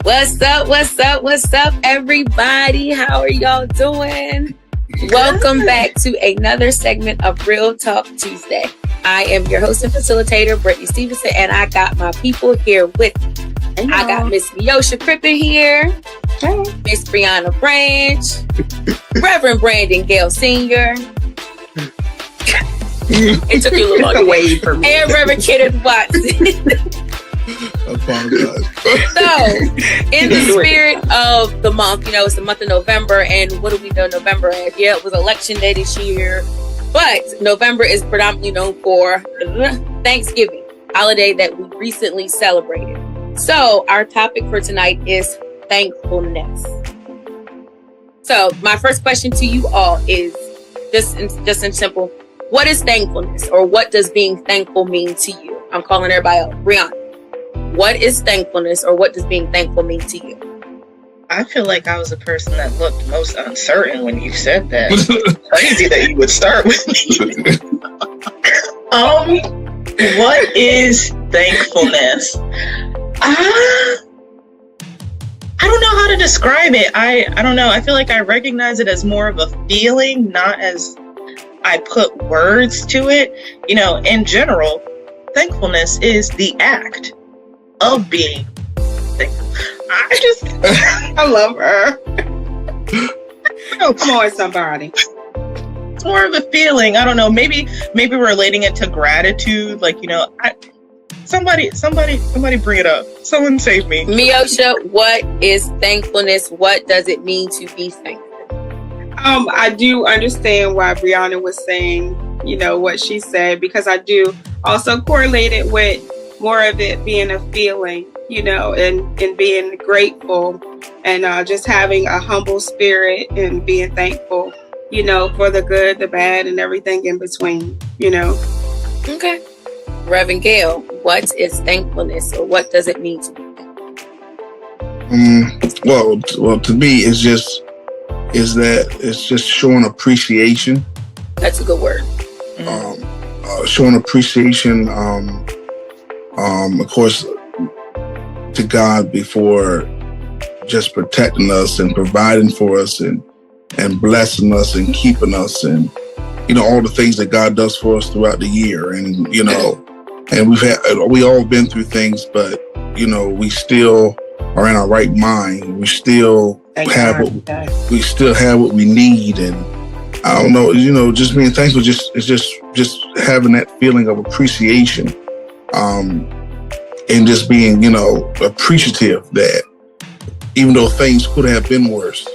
What's up? What's up? What's up, everybody? How are y'all doing? Welcome back to another segment of Real Talk Tuesday. I am your host and facilitator, Brittany Stevenson, and I got my people here with me. Hello. I got Miss Miosha Crippen here, Hey. Miss Brianna Branch, Reverend Brandon Gale Sr. It took you a little longer. Wait for me. And Reverend Kenneth Watson. Apologize. So, in the spirit of the month, you know, it's the month of November, and what do we know November as? Yeah, it was election day this year, but November is predominantly known for Thanksgiving, holiday that we recently celebrated. So, our topic for tonight is thankfulness. So, my first question to you all is just in simple, what is thankfulness, or what does being thankful mean to you? I'm calling everybody out. Brianna. What is thankfulness, or what does being thankful mean to you? I feel like I was the person that looked most uncertain when you said that. Crazy that you would start with me. What is thankfulness? I don't know how to describe it. I don't know. I feel like I recognize it as more of a feeling, not as I put words to it. You know, in general, thankfulness is the act of being thankful. I love her. Oh, come on, somebody. It's more of a feeling. I don't know. Maybe relating it to gratitude. Like, you know, somebody bring it up. Someone save me. Miosha, what is thankfulness? What does it mean to be thankful? I do understand why Brianna was saying, you know, what she said, because I do also correlate it with more of it being a feeling, you know, and being grateful and just having a humble spirit and being thankful, you know, for the good, the bad, and everything in between, you know. Okay. Reverend Gale, what is thankfulness, or what does it mean to be thankful? Well, to me, it's just showing appreciation. That's a good word. Showing appreciation, of course, to God before just protecting us and providing for us and blessing us and keeping us, and you know, all the things that God does for us throughout the year. And you know, and we all been through things, but you know, we still are in our right mind. We still have what we need, and I don't know, you know, just being thankful is just having that feeling of appreciation, and just being, you know, appreciative that even though things could have been worse,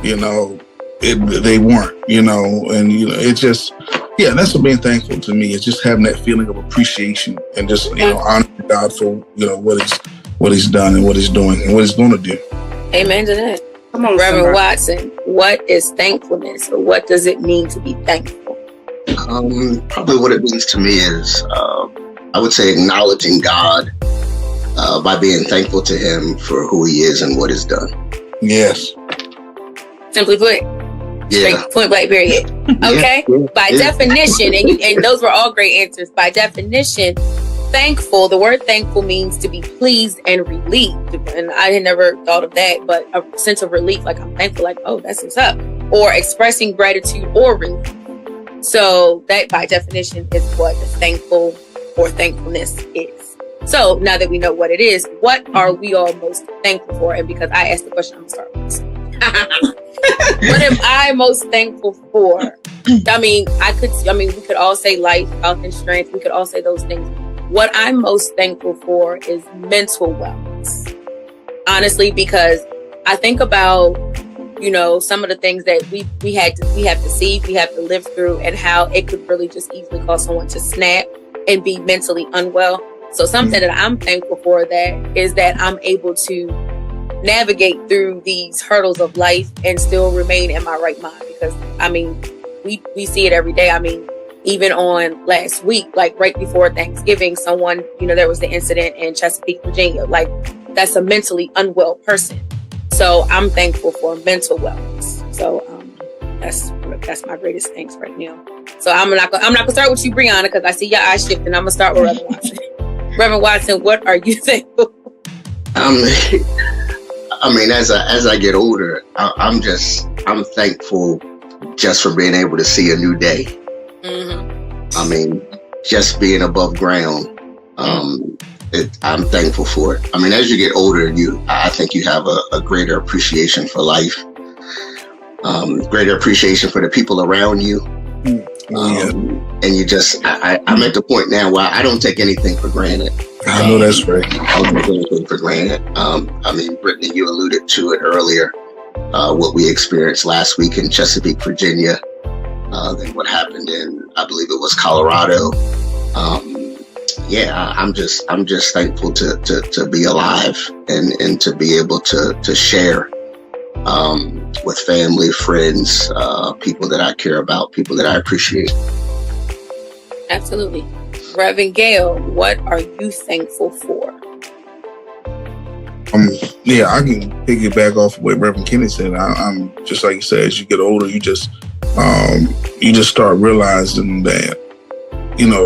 you know, they weren't, you know, and you know, it's just, yeah, that's what being thankful to me is, just having that feeling of appreciation and just, you know, honoring God for, you know, what he's done and what he's doing and what he's going to do. Amen to that. Come on, Reverend somebody. Watson, what is thankfulness, or what does it mean to be thankful? Probably what it means to me is, I would say, acknowledging God by being thankful to him for who he is and what he's done. Yes. Simply put, Yeah. point blank, period. Okay? By definition, and those were all great answers. By definition, thankful, the word thankful means to be pleased and relieved. And I had never thought of that, but a sense of relief, like I'm thankful, like, oh, that's what's up. Or expressing gratitude or relief. So that by definition is what thankful or thankfulness is. So now that we know what it is, what are we all most thankful for? And because I asked the question, I'm gonna start with this. What am I most thankful for? I mean, we could all say life, health, and strength. We could all say those things. What I'm most thankful for is mental wellness. Honestly, because I think about, you know, some of the things that we have to live through, and how it could really just easily cause someone to snap and be mentally unwell. So something that I'm thankful for is that I'm able to navigate through these hurdles of life and still remain in my right mind. Because I mean, we see it every day. I mean, even on last week, like right before Thanksgiving, someone, you know, there was the incident in Chesapeake, Virginia. Like, that's a mentally unwell person. So I'm thankful for mental wellness. So that's my greatest thanks right now. So I'm not gonna start with you, Brianna, because I see your eyes shifting. I'm gonna start with Reverend Watson. Reverend Watson, what are you thankful for? I mean, as I get older, I'm thankful just for being able to see a new day. Mm-hmm. I mean, just being above ground. I'm thankful for it. I mean, as you get older, I think you have a greater appreciation for life, greater appreciation for the people around you. And you just, I'm at the point now where I don't take anything for granted. I know that's right. I don't take anything for granted. I mean, Brittany, you alluded to it earlier, what we experienced last week in Chesapeake, Virginia, then what happened in, I believe it was Colorado. I'm just thankful to be alive and to be able to share with family, friends, people that I care about, people that I appreciate. Absolutely. Reverend Gail, what are you thankful for? I can piggyback off what Reverend Kenny said. I'm just like you said, as you get older, you just start realizing that,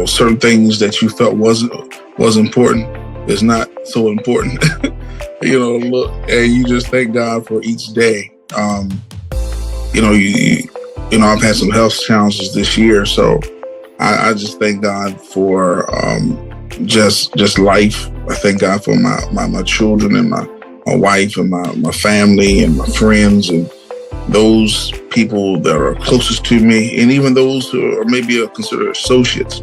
certain things that you felt was important is not so important. And you just thank God for each day. I've had some health challenges this year, so I just thank God for just life. I thank God for my children and my wife and my family and my friends and those people that are closest to me, and even those who are maybe considered associates.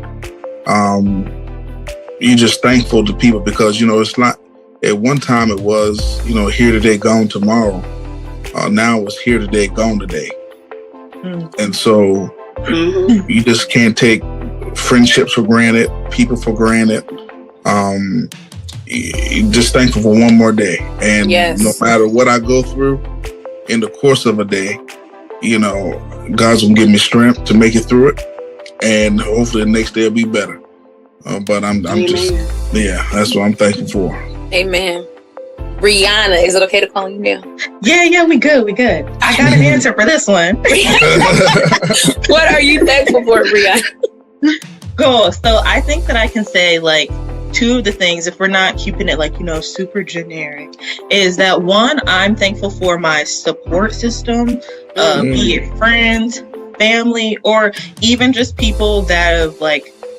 You're just thankful to people because, it's not, at one time it was, here today, gone tomorrow. Now it's here today, gone today. And so you just can't take friendships for granted, people for granted. You're just thankful for one more day. And no matter what I go through in the course of a day, God's gonna give me strength to make it through it. And hopefully the next day will be better. But I'm just, that's what I'm thankful for. Amen. Rihanna, is it okay to call you now? Yeah, we good. I got an answer for this one. What are you thankful for, Rihanna? Cool. So I think that I can say two of the things, if we're not keeping it super generic, is that one, I'm thankful for my support system, be it friends, family, or even just people that have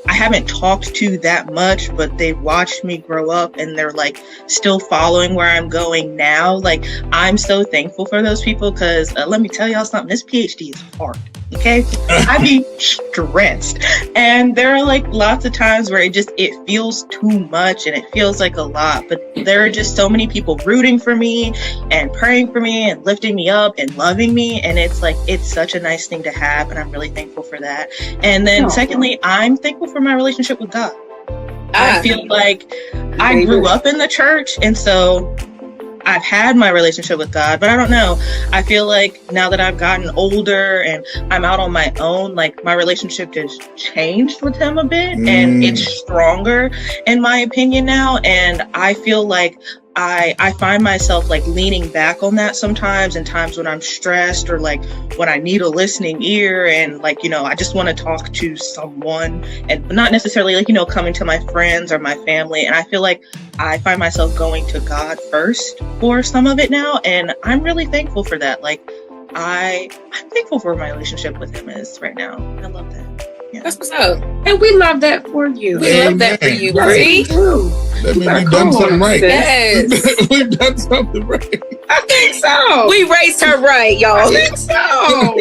I haven't talked to that much, but they've watched me grow up and they're still following where I'm going now. I'm so thankful for those people because let me tell y'all something, this PhD is hard. Okay. I be stressed. And there are lots of times where it feels too much and it feels like a lot, but there are just so many people rooting for me and praying for me and lifting me up and loving me. And it's such a nice thing to have. And I'm really thankful for that. And then secondly, I'm thankful for my relationship with God. I feel like I grew up in the church. And so I've had my relationship with God, but I don't know. I feel like now that I've gotten older and I'm out on my own, my relationship has changed with him a bit and it's stronger in my opinion now. And I feel like I find myself leaning back on that sometimes in times when I'm stressed or when I need a listening ear and I just want to talk to someone and not necessarily coming to my friends or my family. And I feel like I find myself going to God first for some of it now. And I'm really thankful for that. I'm thankful for my relationship with him is right now. I love that. Yeah. That's what's up. And we love that for you. We love that for you, Bree. That means we've done something right. Yes. We've done something right. I think so. We raised her right, y'all. I think so.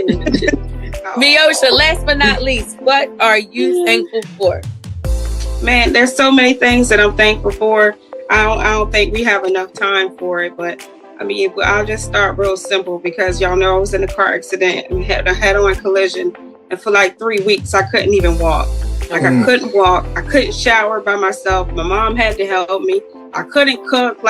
Miosha, last but not least, what are you thankful for? Man, there's so many things that I'm thankful for. I don't think we have enough time for it, but I mean, I'll just start real simple because y'all know I was in a car accident and had a head-on collision. And for 3 weeks, I couldn't even walk. I couldn't walk. I couldn't shower by myself. My mom had to help me. I couldn't cook.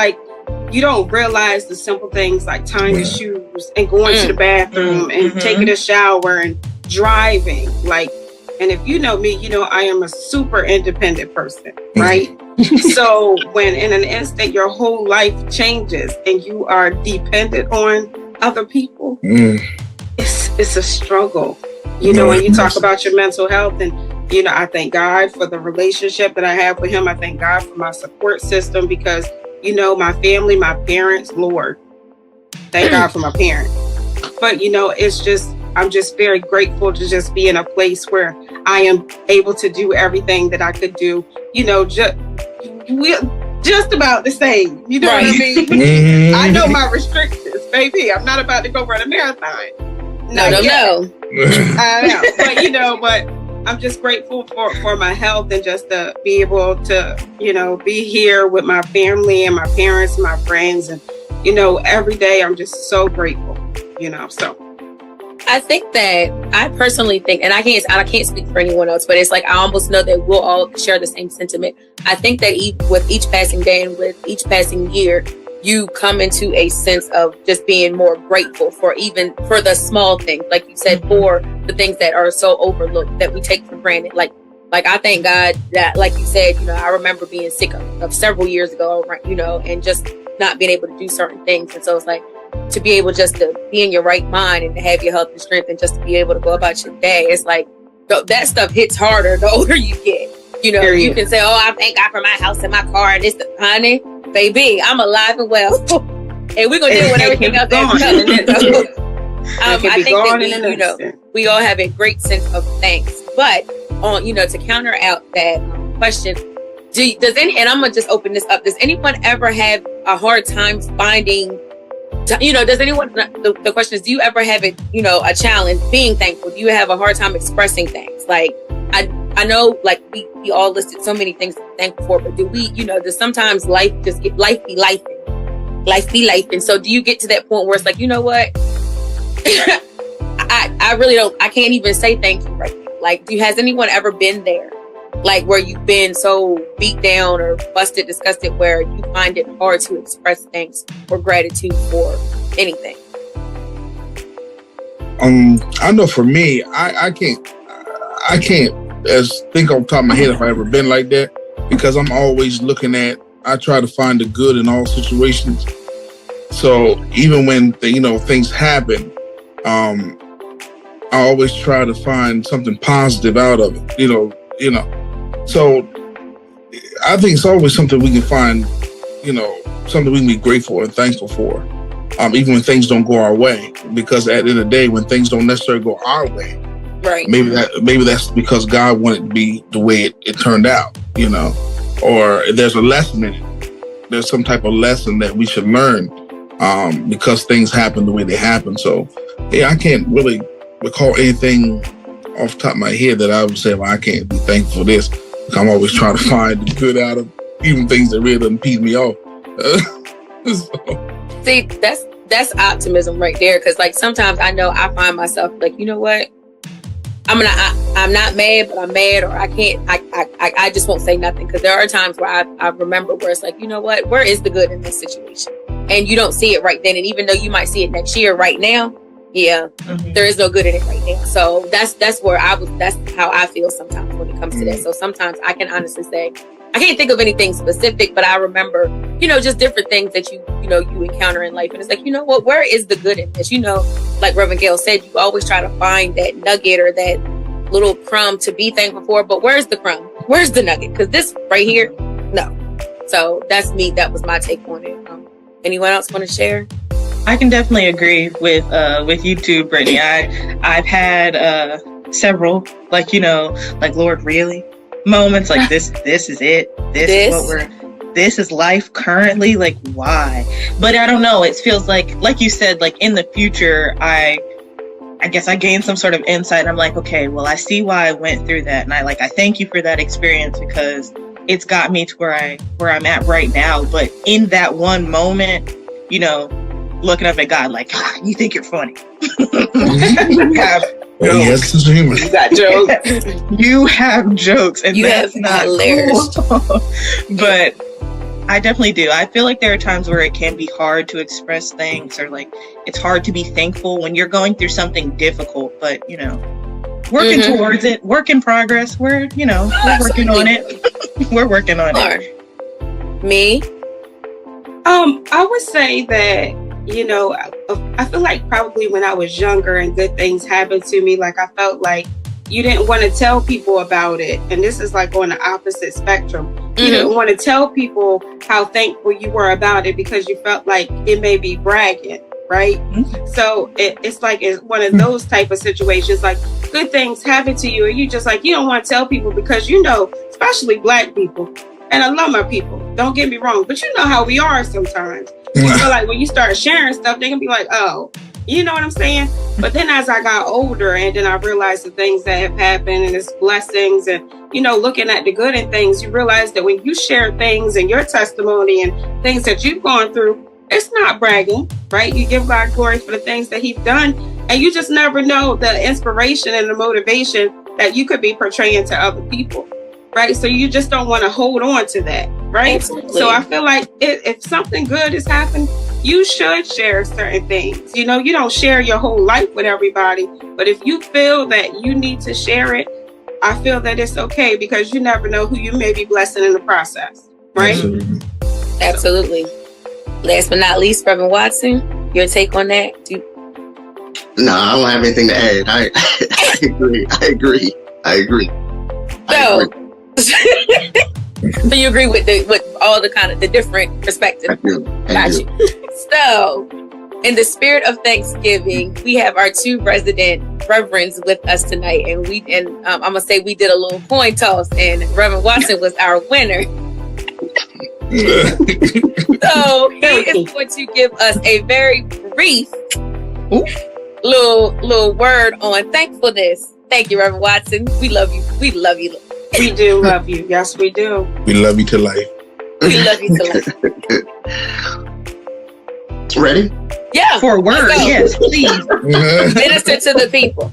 You don't realize the simple things like tying your shoes and going to the bathroom and taking a shower and driving. And if you know me, I am a super independent person, right? So when in an instant your whole life changes and you are dependent on other people, it's a struggle. When you talk about your mental health and, I thank God for the relationship that I have with him. I thank God for my support system because, my family, my parents, Lord, thank God for my parents. But, you know, I'm just very grateful to just be in a place where I am able to do everything that I could do, you know, just about the same. You know what I mean? I know my restrictions, baby. I'm not about to go run a marathon. No. I know. But, you know, I'm just grateful for my health and just to be able to, you know, be here with my family and my parents and my friends. And, you know, every day I'm just so grateful, you know, so. I think that I personally think, and I can't speak for anyone else, but it's like I almost know that we'll all share the same sentiment. I think that with each passing day and with each passing year, you come into a sense of just being more grateful for the small things, like you said, for the things that are so overlooked that we take for granted. Like I thank God that, like you said, you know, I remember being sick of several years ago, you know, and just not being able to do certain things. And so it's like, to be able just to be in your right mind and to have your health and strength and just to be able to go about your day, it's like that stuff hits harder the older you get. You know, you can say, "Oh, I thank God for my house and my car and this." Honey, baby, I'm alive and well, and we're gonna deal with everything else that's coming. I think that we all have a great sense of thanks, but to counter out that question, and I'm gonna just open this up. Does anyone ever have a hard time finding? Does anyone, the question is, do you ever have a challenge being thankful? Do you have a hard time expressing things? Like, I know, like, we all listed so many things to be thankful for, but does sometimes life be life? Life be life. And so do you get to that point where it's like, you know what? I really don't, I can't even say thank you right now. Like, has anyone ever been there? Like, where you've been so beat down or busted, disgusted, where you find it hard to express thanks or gratitude for anything? I know for me, I can't think off the top of my head if I ever been like that, because I'm always I try to find the good in all situations. So even when things happen, I always try to find something positive out of it. So I think it's always something we can find, something we can be grateful and thankful for, even when things don't go our way. Because at the end of the day, when things don't necessarily go our way, right? Maybe that's because God wanted it to be the way it turned out, or there's a lesson in it. There's some type of lesson that we should learn because things happen the way they happen. So yeah, I can't really recall anything off the top of my head that I would say, well, I can't be thankful for this. I'm always trying to find the good out of even things that really doesn't piss me off. See, that's optimism right there. Because like sometimes I know I find myself like, you know what? I'm not mad, but I'm mad, or I can't. I just won't say nothing, because there are times where I remember where it's like, you know what? Where is the good in this situation? And you don't see it right then. And even though you might see it next year, right now, there is no good in it right now. So that's how I feel sometimes when it comes to that. So sometimes I can honestly say I can't think of anything specific, but I remember, just different things that you encounter in life. And it's like, you know what, where is the good in this? Like Reverend Gail said, you always try to find that nugget or that little crumb to be thankful for, but where's the crumb? Where's the nugget? Because this right here, no. So that's me. That was my take on it. Anyone else want to share? I can definitely agree with you too, Brittany. I've had several, like Lord, really? Moments like this is it. This is what this is life currently. Like, why? But I don't know. It feels like you said, like in the future, I guess I gained some sort of insight. I'm like, okay, well, I see why I went through that, and I thank you for that experience, because it's got me to where I'm at right now. But in that one moment, looking up at God like, you think you're funny. Yes, it's humor. You got jokes. You have jokes, and that's not hilarious. Cool. But I definitely do. I feel like there are times where it can be hard to express things, or like it's hard to be thankful when you're going through something difficult. But working towards it, work in progress. We're working on it. We're working on it. Me? I would say that, I feel like probably when I was younger and good things happened to me, like I felt like you didn't want to tell people about it. And this is like on the opposite spectrum. You didn't want to tell people how thankful you were about it, because you felt like it may be bragging. right? So it's like it's one of those type of situations, like good things happen to you and you just like, you don't want to tell people because you know, especially Black people, and I love my people, don't get me wrong, but you know how we are sometimes. You feel like when you start sharing stuff, they can be like, oh, you know what I'm saying? But then as I got older and then I realized the things that have happened and it's blessings and, you know, looking at the good in things, you realize that when you share things and your testimony and things that you've gone through, it's not bragging, right? You give God glory for the things that he's done. And you just never know the inspiration and the motivation that you could be portraying to other people, right? So you just don't want to hold on to that, right? Absolutely. So I feel like if something good has happened, you should share certain things. You know, you don't share your whole life with everybody, but if you feel that you need to share it, I feel that it's okay because you never know who you may be blessing in the process, right? Absolutely. Last but not least, Reverend Watson, your take on that? No, I don't have anything to add. I agree. So you agree with all the kind of the different perspectives? I do. So, in the spirit of Thanksgiving, we have our two resident reverends with us tonight, and I'm gonna say we did a little coin toss, and Reverend Watson was our winner. So he is going to give us a very brief little word on thankfulness. Thank you, Reverend Watson. We love you. We love you. We do love you. Yes, we do. We love you to life. We love you to life. Ready? Yeah. For a word, yes, please. Minister to the people.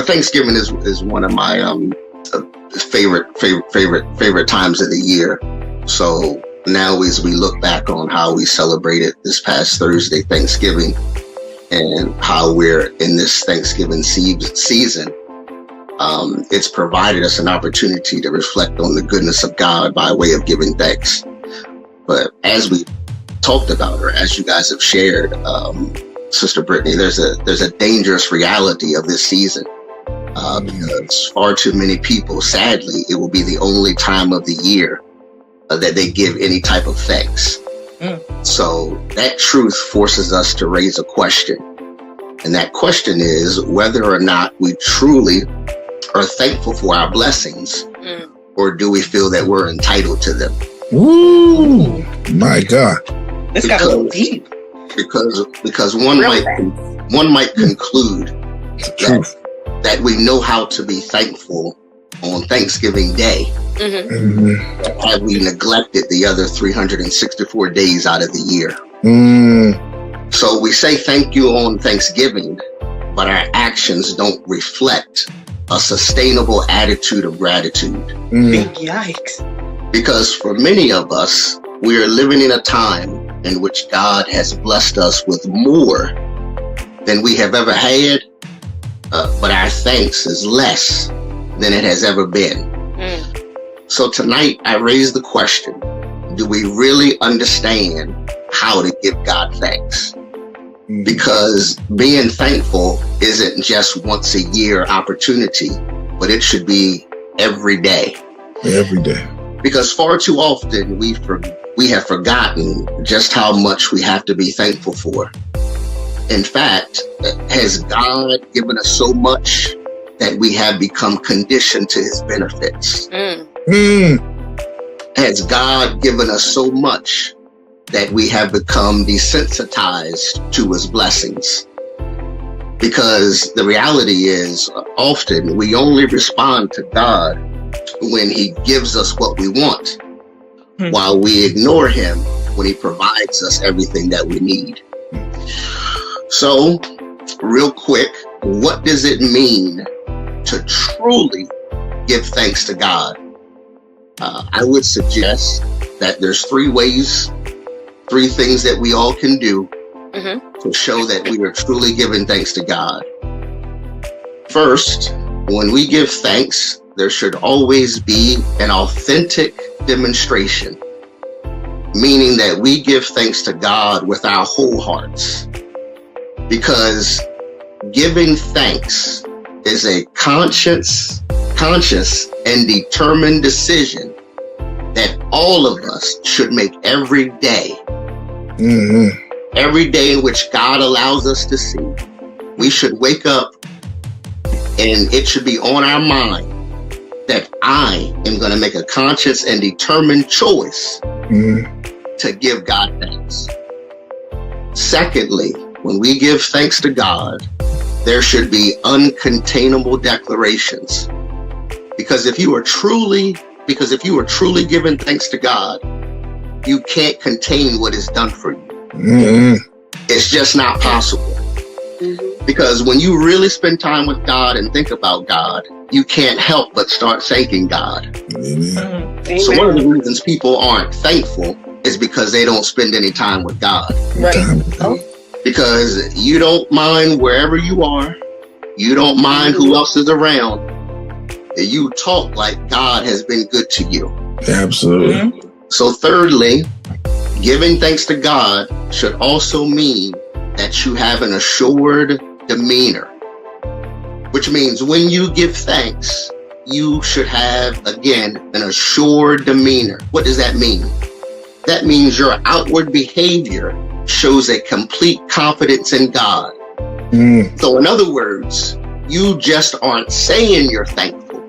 Thanksgiving is one of my favorite times of the year. So now as we look back on how we celebrated this past Thursday, Thanksgiving, and how we're in this Thanksgiving season, it's provided us an opportunity to reflect on the goodness of God by way of giving thanks. But as we talked about, or as you guys have shared, Sister Brittany, there's a dangerous reality of this season. Because far too many people, sadly, it will be the only time of the year that they give any type of thanks. So that truth forces us to raise a question. And that question is whether or not we truly are thankful for our blessings, or do we feel that we're entitled to them? Ooh, my God. It's got a little deep. Because one might conclude that we know how to be thankful on Thanksgiving Day. Have we neglected the other 364 days out of the year? So we say thank you on Thanksgiving, but our actions don't reflect a sustainable attitude of gratitude. Big yikes. Because for many of us, we are living in a time in which God has blessed us with more than we have ever had, but our thanks is less than it has ever been. So tonight I raise the question, do we really understand how to give God thanks? Because being thankful isn't just once a year opportunity, but it should be every day. Every day. Because far too often we have forgotten just how much we have to be thankful for. In fact, has God given us so much that we have become conditioned to his benefits? Has God given us so much that we have become desensitized to his blessings? Because the reality is, often we only respond to God when he gives us what we want, while we ignore him when he provides us everything that we need. So, real quick, what does it mean to truly give thanks to God? I would suggest that there's three things that we all can do to show that we are truly giving thanks to God. First, when we give thanks, there should always be an authentic demonstration, meaning that we give thanks to God with our whole hearts. Because giving thanks is a conscious and determined decision that all of us should make every day Every day in which God allows us to see, we should wake up and it should be on our mind that I am going to make a conscious and determined choice to give God thanks. Secondly, when we give thanks to God, there should be uncontainable declarations. Because if you are truly giving thanks to God, you can't contain what is done for you. It's just not possible. Because when you really spend time with God and think about God, you can't help but start thanking God. So one of the reasons people aren't thankful is because they don't spend any time with God. Right. Because you don't mind wherever you are. You don't mind who else is around. You talk like God has been good to you. Absolutely. So thirdly, giving thanks to God should also mean that you have an assured demeanor, which means when you give thanks, you should have, again, an assured demeanor. What does that mean? That means your outward behavior shows a complete confidence in God. So in other words, you just aren't saying you're thankful,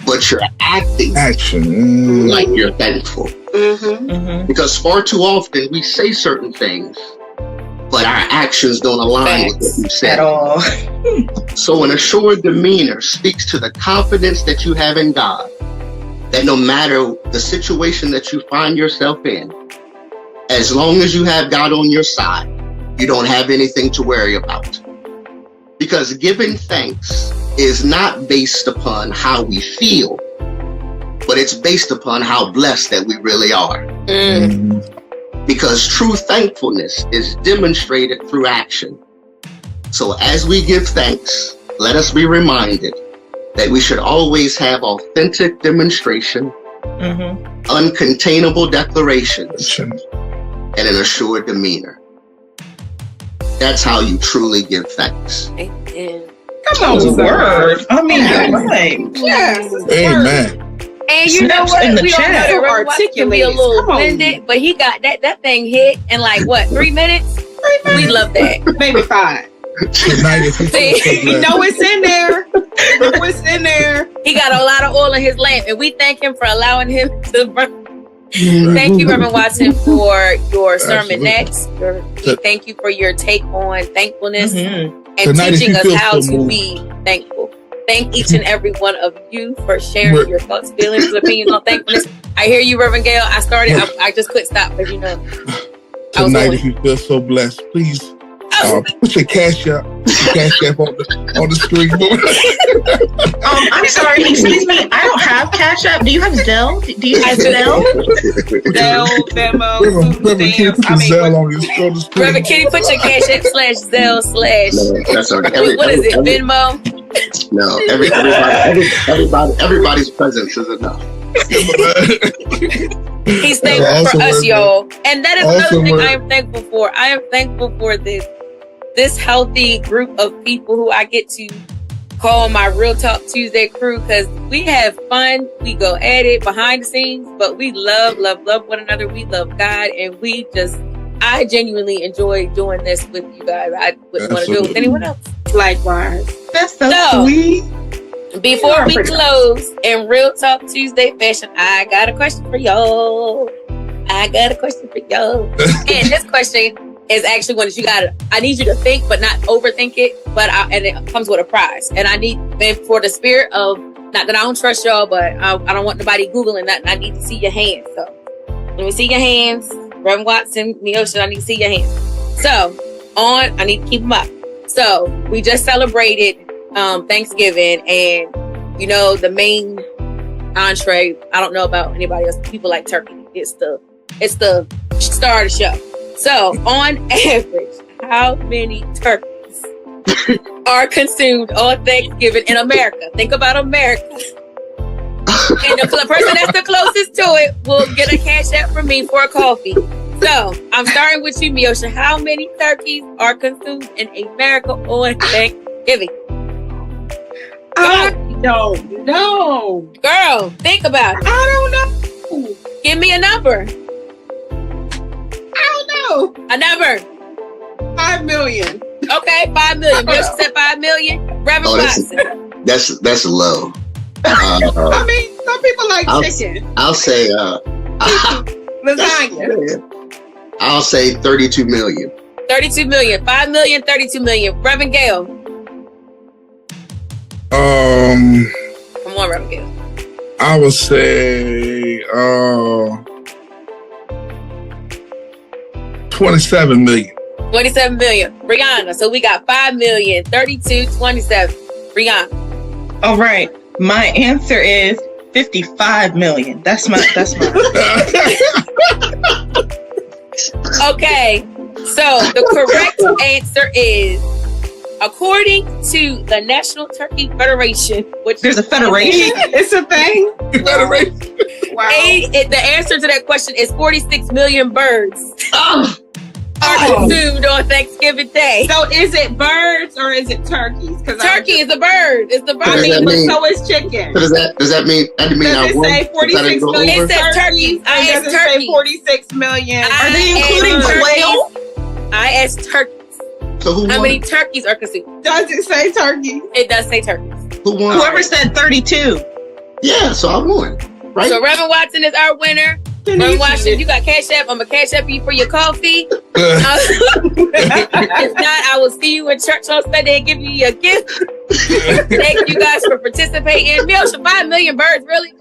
but you're acting like you're thankful. Because far too often we say certain things, but our actions don't align with what you said. At all. So an assured demeanor speaks to the confidence that you have in God, that no matter the situation that you find yourself in, as long as you have God on your side, you don't have anything to worry about. Because giving thanks is not based upon how we feel, but it's based upon how blessed that we really are. Because true thankfulness is demonstrated through action. So as we give thanks, let us be reminded that we should always have authentic demonstration, uncontainable declarations, and an assured demeanor. That's how you truly give thanks. Amen. Come on, word. I mean, you're right. Yes. Amen. And you know Snaps in what? the We all chat. know Reverend Watson can be a little Come on. winded, but he got that thing hit in like what, 3 minutes? We love that. Maybe 5. Tonight, if you feel so You blessed. know it's in there. You know it's in there. He got a lot of oil in his lamp, and we thank him for allowing him to burn. Thank you, Reverend Watson, for your sermon next. Thank you for your take on thankfulness and Tonight, if teaching you us feel how so to moved. be thankful. Thank each and every one of you for sharing your thoughts, feelings, and opinions on thankfulness. I hear you, Reverend Gail. I just couldn't stop because Tonight, if you feel so blessed, please put your cash app on the screen. I'm sorry, excuse me. I don't have Cash App. Do you have Zelle? Do you have Zelle? Zelle, Venmo, Reverend Kitty, put your Zelle on the screen. Reverend Kitty, put your cash app /Zelle/ No, that's okay. what is it? Venmo? No, everybody's presence is enough. He's thankful Also for us, worth it. y'all. And that is Also another thing worth I am thankful for. I am thankful for this healthy group of people who I get to call my Real Talk Tuesday crew, because we have fun. We go at it behind the scenes, but we love one another. We love God, and I genuinely enjoy doing this with you guys. I wouldn't want to do it with anyone else. Likewise. That's so No. sweet. Before we close in Real Talk Tuesday fashion, I got a question for y'all. And this question is actually one that I need you to think, but not overthink it. And it comes with a prize. And for the spirit of, not that I don't trust y'all, but I don't want nobody Googling that. And I need to see your hands. So let me see your hands. Reverend Watson, Neosha, I need to see your hands. So I need to keep them up. So we just celebrated Thanksgiving, and the main entree, I don't know about anybody else, people like turkey. It's the star of the show. So on average, how many turkeys are consumed on Thanksgiving in America? Think about America. And the person that's the closest to it will get a cash app from me for a coffee. So I'm starting with you, Miosha. How many turkeys are consumed in America on Thanksgiving? I don't know. Girl, think about it. I don't know. Give me a number. I don't know. A number. 5 million. Okay, 5 million. Bill said 5 million. Reverend Watson. That's low. I mean, some people like chicken. I'll say Lasagna. I'll say 32 million. 32 million. 5 million, 32 million. Reverend Gail. Come on, Reverend Gail. I would say 27 million. 27 million. Brianna. So we got 5 million, 32, 27. Brianna. All right. My answer is 55 million. That's my Okay. So the correct answer is, according to the National Turkey Federation, which There's a federation? It's a thing. Federation. Wow. the answer to that question is 46 million birds Oh, are consumed on Thanksgiving Day. So is it birds or is it turkeys? Because Turkey is a bird. It's the bird. Does that mean- so is chicken. so does that mean I Does it won? say 46 million It says turkeys. turkeys? I And asked does it say turkeys. 46 million? Are they including quail? I asked turkeys. So who How won? many turkeys are consumed? Does it say turkey? It does say turkeys. Who won? Whoever said 32. Yeah, so I won. Right? So Reverend Watson is our winner. Reverend Watson, you got Cash App. I'm gonna Cash App you for your coffee. If not, I will see you in church on Sunday and give you your gift. Thank you guys for participating. Mills, 5 million birds, really?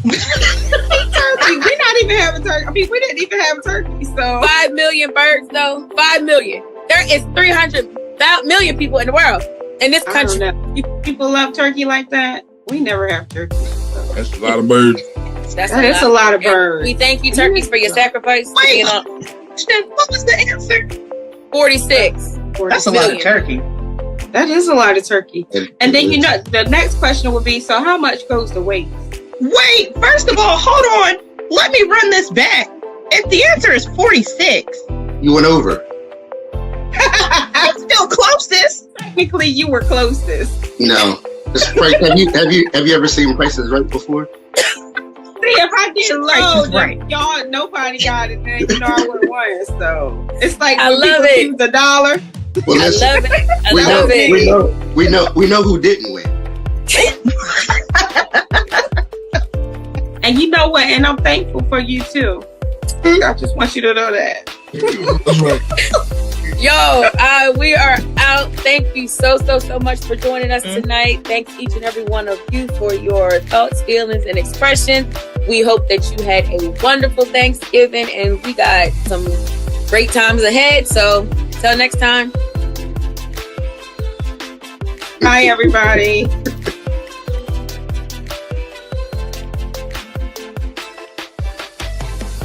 Turkey. We're not even having turkey. I mean, we didn't even have turkey. So 5 million birds, though. 5 million. There is 300 million people in the world. In this I don't country. know. People love turkey like that. We never have turkey. So. That's a lot of birds. That's That is a lot of birds. We thank you, turkeys, for your sacrifice. Wait. You know, What was the answer? 46. That's a lot of turkey. That is a lot of turkey. And then the next question would be: so how much goes to waste? Wait, first of all, hold on. Let me run this back. If the answer is 46, You went over. I'm still closest. Technically, you were closest. No. This price, have you ever seen Prices Right before? See, if I did Price low, is Right. then y'all nobody got it. Then you know I would have won. So it's like I when love people it. use the dollar. Well, I listen, love it. I we know, love it. we know who didn't win. And you know what? And I'm thankful for you too. I just want you to know that. That's right. Yo, we are out. Thank you so much for joining us tonight. Thanks each and every one of you for your thoughts, feelings, and expressions. We hope that you had a wonderful Thanksgiving and we got some great times ahead. So till next time. Bye, everybody.